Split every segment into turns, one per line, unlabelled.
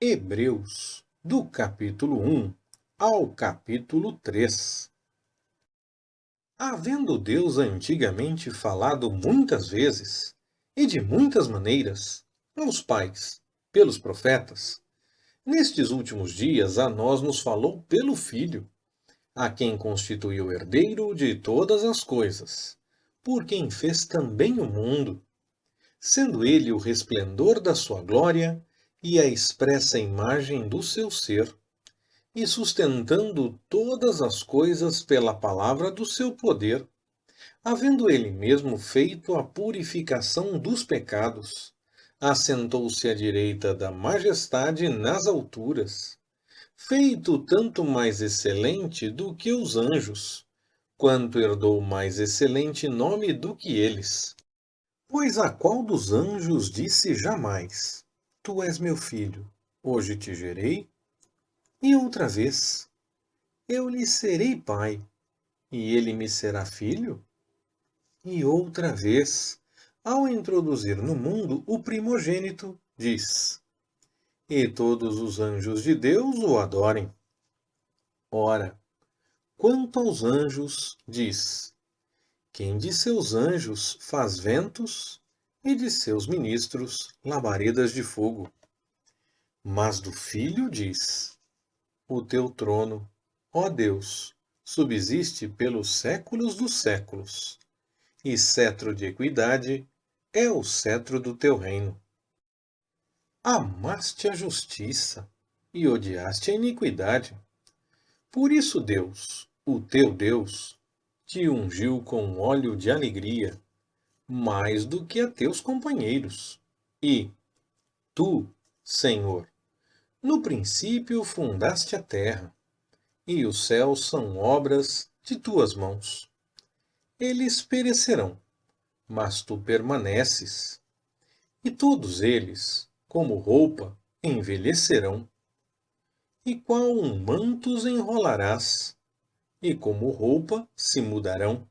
Hebreus, do capítulo 1 ao capítulo 3. Havendo Deus antigamente falado muitas vezes, e de muitas maneiras, aos pais, pelos profetas, nestes últimos dias a nós nos falou pelo Filho, a quem constituiu herdeiro de todas as coisas, por quem fez também o mundo, sendo ele o resplendor da sua glória e a expressa imagem do seu ser, e sustentando todas as coisas pela palavra do seu poder, havendo ele mesmo feito a purificação dos pecados, assentou-se à direita da majestade nas alturas, feito tanto mais excelente do que os anjos, quanto herdou mais excelente nome do que eles. Pois a qual dos anjos disse jamais: Tu és meu filho, hoje te gerei? E outra vez: Eu lhe serei pai, e ele me será filho? E outra vez, ao introduzir no mundo o primogênito, diz: E todos os anjos de Deus o adorem. Ora, quanto aos anjos, diz: Quem de seus anjos faz ventos, e de seus ministros labaredas de fogo. Mas do Filho diz: O teu trono, ó Deus, subsiste pelos séculos dos séculos, e cetro de equidade é o cetro do teu reino. Amaste a justiça e odiaste a iniquidade. Por isso Deus, o teu Deus, te ungiu com óleo de alegria, mais do que a teus companheiros. E tu, Senhor, no princípio fundaste a terra, e os céus são obras de tuas mãos. Eles perecerão, mas tu permaneces, e todos eles, como roupa, envelhecerão. E qual um manto os enrolarás, e como roupa se mudarão.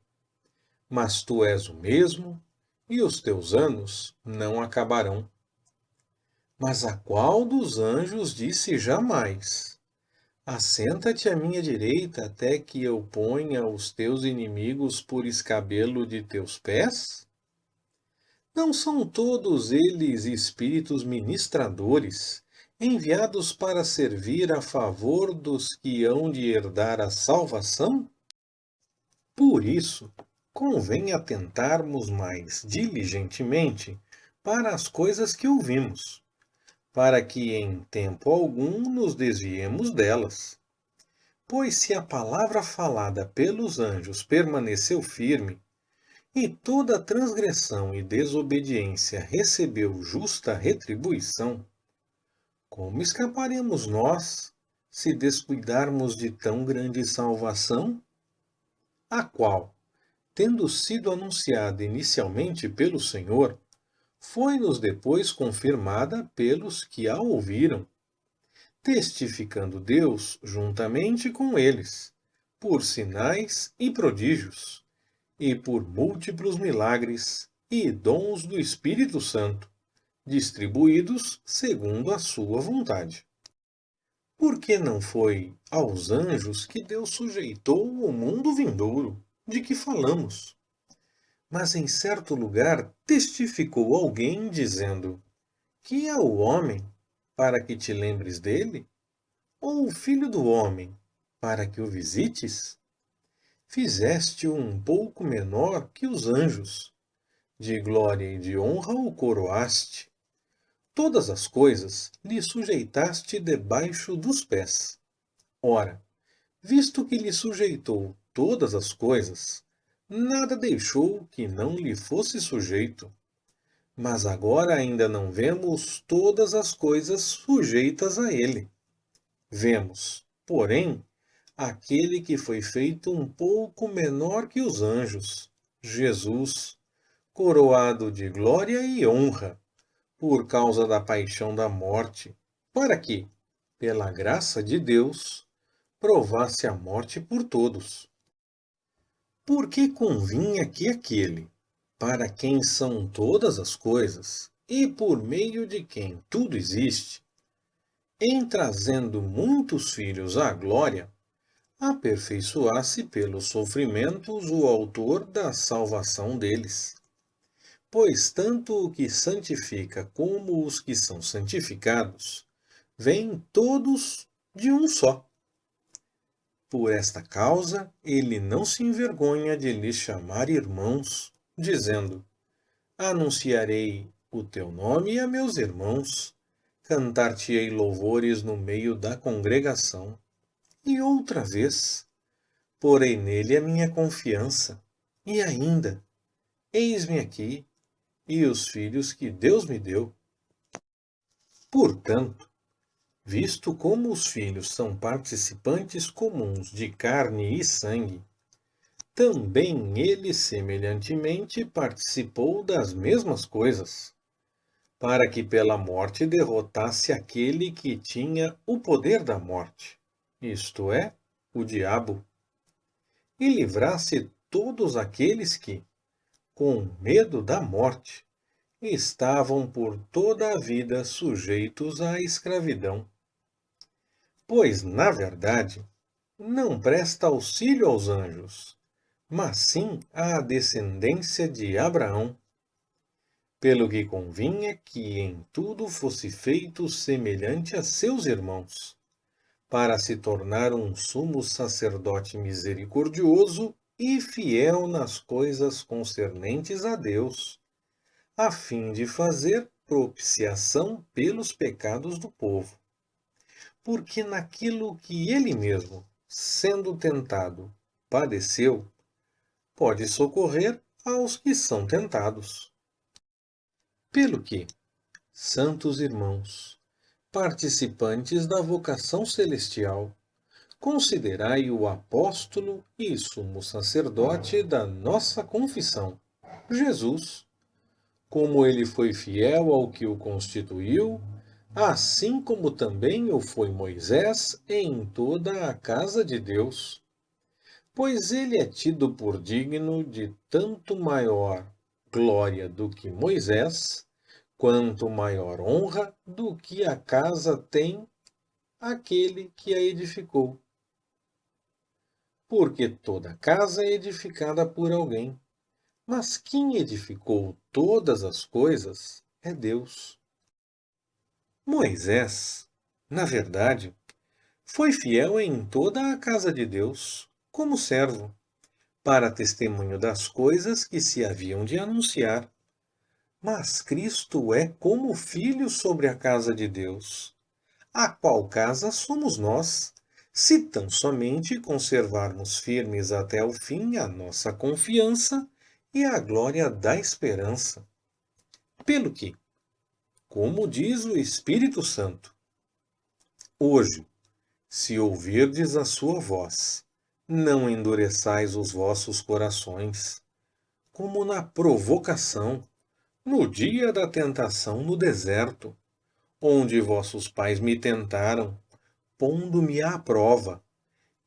Mas tu és o mesmo, e os teus anos não acabarão. Mas a qual dos anjos disse jamais: Assenta-te à minha direita até que eu ponha os teus inimigos por escabelo de teus pés? Não são todos eles espíritos ministradores, enviados para servir a favor dos que hão de herdar a salvação? Por isso, convém atentarmos mais diligentemente para as coisas que ouvimos, para que em tempo algum nos desviemos delas. Pois se a palavra falada pelos anjos permaneceu firme, e toda transgressão e desobediência recebeu justa retribuição, como escaparemos nós, se descuidarmos de tão grande salvação? A qual, tendo sido anunciada inicialmente pelo Senhor, foi-nos depois confirmada pelos que a ouviram, testificando Deus juntamente com eles, por sinais e prodígios, e por múltiplos milagres e dons do Espírito Santo, distribuídos segundo a sua vontade. Porque não foi aos anjos que Deus sujeitou o mundo vindouro, de que falamos. Mas em certo lugar testificou alguém, dizendo: Que é o homem, para que te lembres dele? Ou o filho do homem, para que o visites? Fizeste-o um pouco menor que os anjos. De glória e de honra o coroaste. Todas as coisas lhe sujeitaste debaixo dos pés. Ora, visto que lhe sujeitou todas as coisas, nada deixou que não lhe fosse sujeito. Mas agora ainda não vemos todas as coisas sujeitas a ele. Vemos, porém, aquele que foi feito um pouco menor que os anjos, Jesus, coroado de glória e honra, por causa da paixão da morte, para que, pela graça de Deus, provasse a morte por todos. Porque convinha que aquele, para quem são todas as coisas, e por meio de quem tudo existe, em trazendo muitos filhos à glória, aperfeiçoasse pelos sofrimentos o autor da salvação deles. Pois tanto o que santifica como os que são santificados, vêm todos de um só. Por esta causa, ele não se envergonha de lhes chamar irmãos, dizendo: Anunciarei o teu nome a meus irmãos, cantar-te-ei louvores no meio da congregação. E outra vez, porei nele a minha confiança, e ainda, eis-me aqui, e os filhos que Deus me deu. Portanto, visto como os filhos são participantes comuns de carne e sangue, também ele semelhantemente participou das mesmas coisas, para que pela morte derrotasse aquele que tinha o poder da morte, isto é, o diabo, e livrasse todos aqueles que, com medo da morte, estavam por toda a vida sujeitos à escravidão. Pois, na verdade, não presta auxílio aos anjos, mas sim à descendência de Abraão, pelo que convinha que em tudo fosse feito semelhante a seus irmãos, para se tornar um sumo sacerdote misericordioso e fiel nas coisas concernentes a Deus, a fim de fazer propiciação pelos pecados do povo. Porque naquilo que ele mesmo, sendo tentado, padeceu, pode socorrer aos que são tentados. Pelo que, santos irmãos, participantes da vocação celestial, considerai o apóstolo e sumo sacerdote da nossa confissão, Jesus, como ele foi fiel ao que o constituiu, assim como também o foi Moisés em toda a casa de Deus. Pois ele é tido por digno de tanto maior glória do que Moisés, quanto maior honra do que a casa tem aquele que a edificou. Porque toda casa é edificada por alguém, mas quem edificou todas as coisas é Deus. Moisés, na verdade, foi fiel em toda a casa de Deus, como servo, para testemunho das coisas que se haviam de anunciar. Mas Cristo é como filho sobre a casa de Deus, a qual casa somos nós, se tão somente conservarmos firmes até o fim a nossa confiança e a glória da esperança. Pelo que, como diz o Espírito Santo, hoje, se ouvirdes a sua voz, não endureçais os vossos corações, como na provocação, no dia da tentação no deserto, onde vossos pais me tentaram, pondo-me à prova,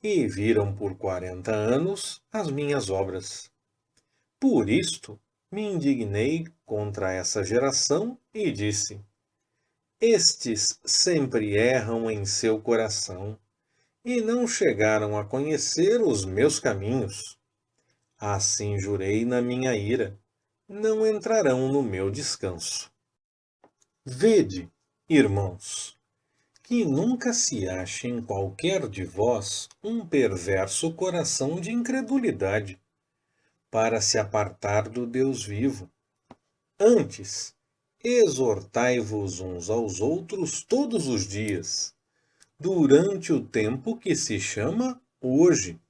e viram por 40 anos as minhas obras. Por isto me indignei contra essa geração e disse: Estes sempre erram em seu coração, e não chegaram a conhecer os meus caminhos. Assim jurei na minha ira, não entrarão no meu descanso. Vede, irmãos, que nunca se ache em qualquer de vós um perverso coração de incredulidade, para se apartar do Deus vivo. Antes, exortai-vos uns aos outros todos os dias, durante o tempo que se chama hoje,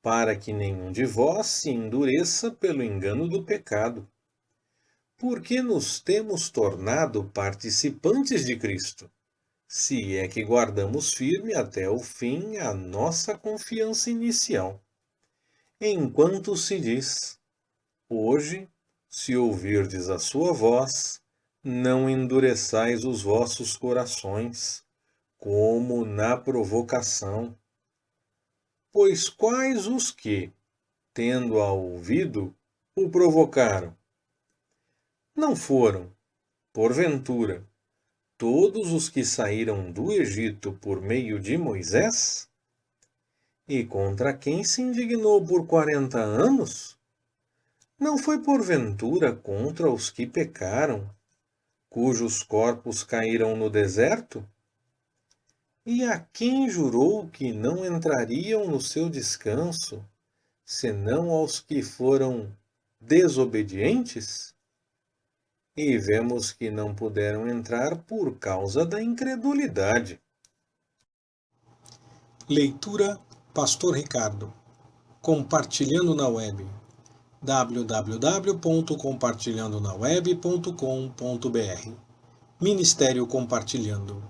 para que nenhum de vós se endureça pelo engano do pecado. Porque nos temos tornado participantes de Cristo, se é que guardamos firme até o fim a nossa confiança inicial. Enquanto se diz: Hoje, se ouvirdes a sua voz, não endureçais os vossos corações, como na provocação. Pois quais os que, tendo-a ouvido, o provocaram? Não foram, porventura, todos os que saíram do Egito por meio de Moisés? E contra quem se indignou por 40 anos? Não foi porventura contra os que pecaram, cujos corpos caíram no deserto? E a quem jurou que não entrariam no seu descanso, senão aos que foram desobedientes? E vemos que não puderam entrar por causa da incredulidade.
Leitura Pastor Ricardo. Compartilhando na web. www.compartilhandonaweb.com.br Ministério Compartilhando.